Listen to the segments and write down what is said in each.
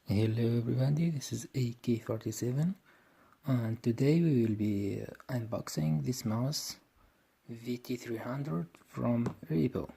Hello everybody, this is AK47 and today we will be unboxing this mouse VT300 from Rapoo.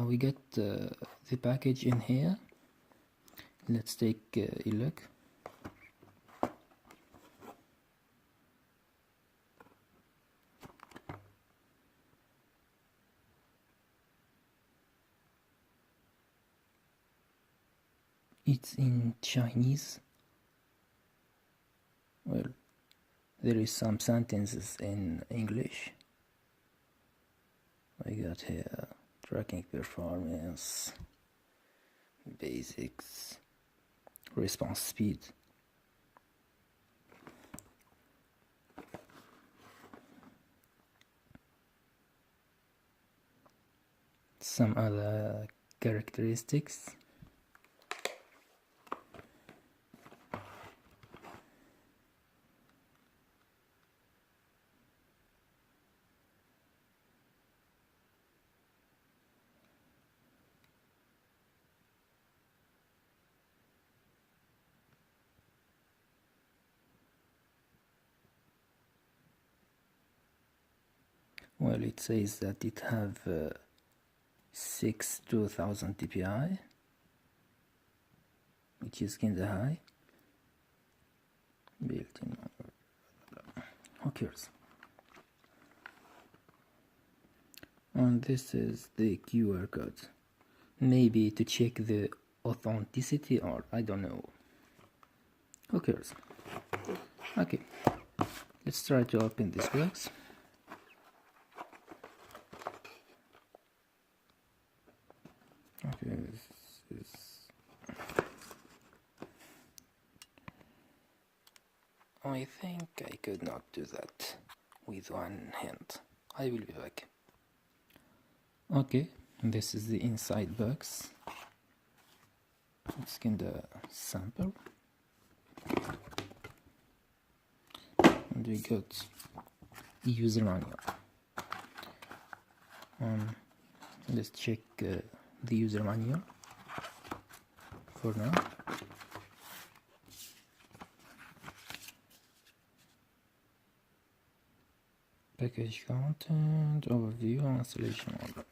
We got the package in here. Let's take a look. It's in Chinese. Well, there is some sentences in English. I got here tracking performance, basics, response speed. Some other characteristics. Well, it says that it have 6 2000 dpi, which is kinda high. Built-in. Who cares? And this is the QR code. Maybe to check the authenticity, or I don't know. Who cares? Okay, let's try to open this box. Okay, this is I think I could not do that with one hand. I will be back. Okay, this is the inside box. It's kinda sample. And we got user manual. Let's check the user manual for now. Package content, overview, installation order.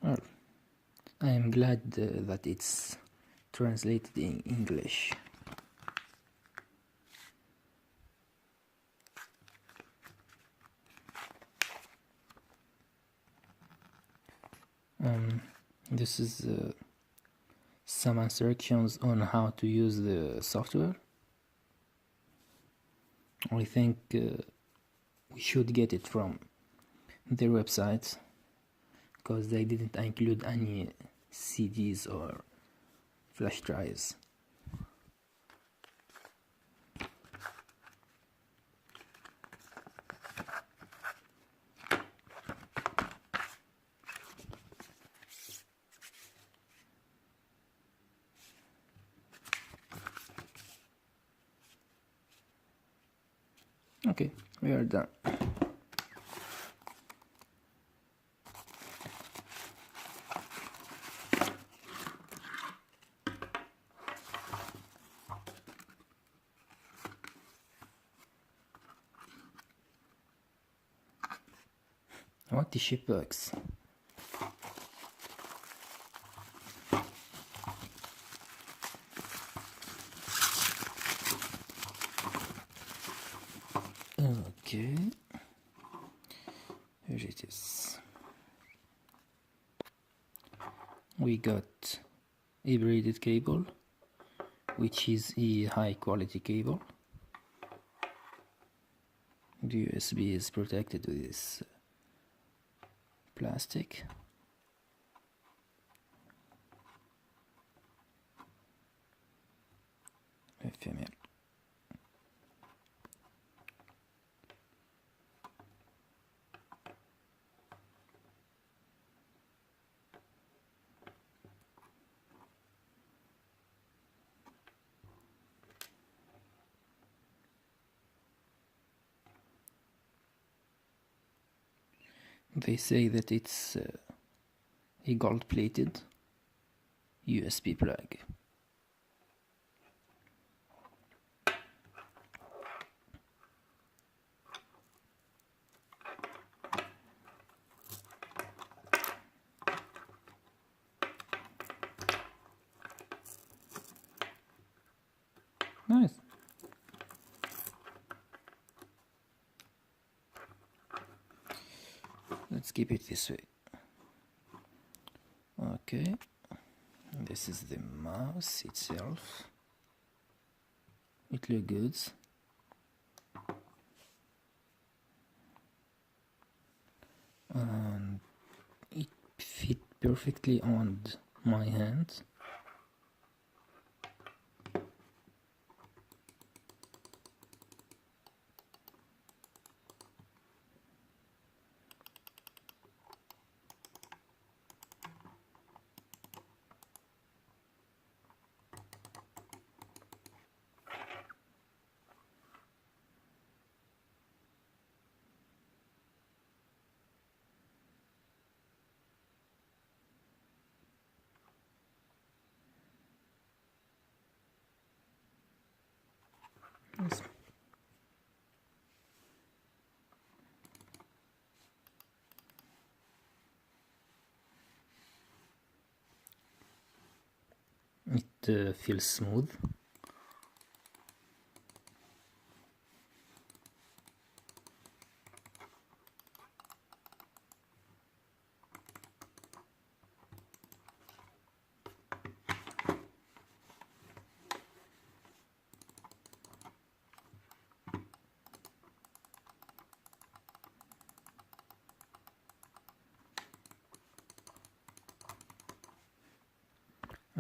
Well, I am glad that it's translated in English. This is some instructions on how to use the software. I think we should get it from their website, because they didn't include any CDs or flash drives. Okay, we are done. What the ship box? Okay, here it is. We got a braided cable, which is a high quality cable. The USB is protected with this plastic. FML. They say that it's a gold-plated USB plug. Nice. Let's keep it this way. Okay, this is the mouse itself. It looks good. And it fit perfectly on my hand. Yes. It feels smooth.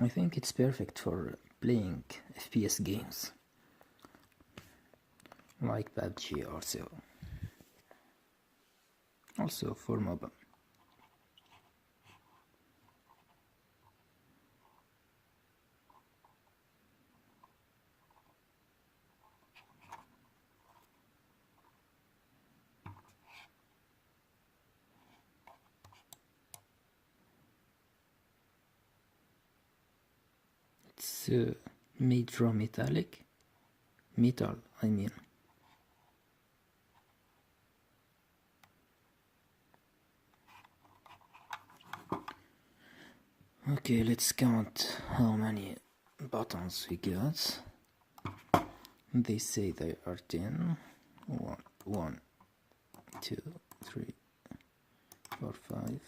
I think it's perfect for playing FPS games like PUBG or so. Also for mobile. It's made from metal, I mean. Okay, let's count how many buttons we got. They say there are 10. 1, 2, 3, 4, 5.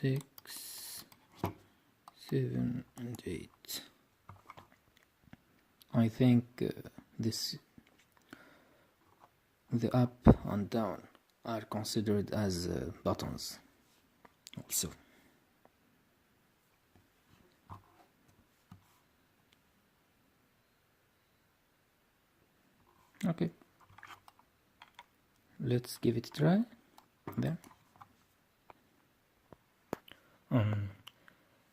6, 7, and 8. I think the up and down are considered as buttons also. Okay, let's give it a try. There.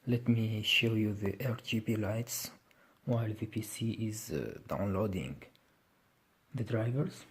Let me show you the RGB lights while the PC is downloading the drivers.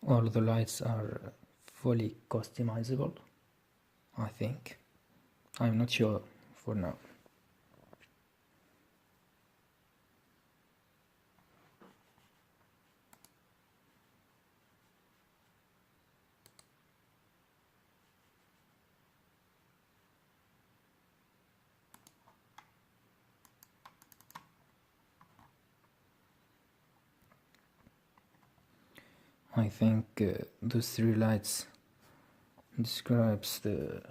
All the lights are fully customizable, I think. I'm not sure for now. I think those three lights describes the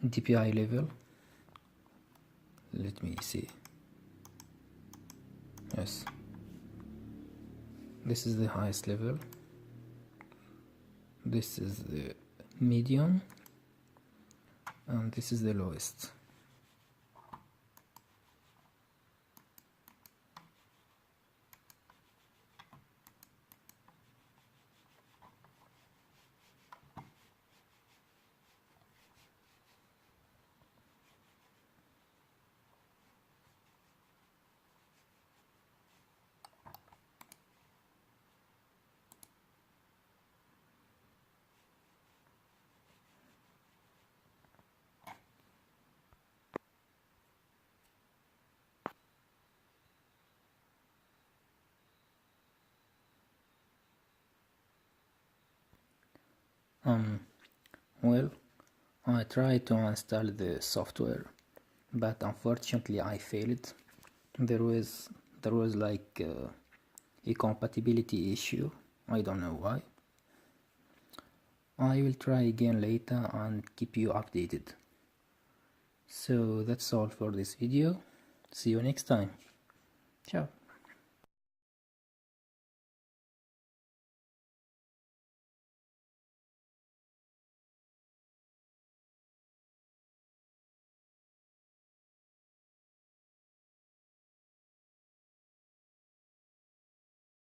DPI level. Let me see. Yes. This is the highest level, this is the medium, and this is the lowest. Well, I tried to install the software, but unfortunately I failed. There was like a compatibility issue. I don't know why. I will try again later and keep you updated. So that's all for this video. See you next time. Ciao.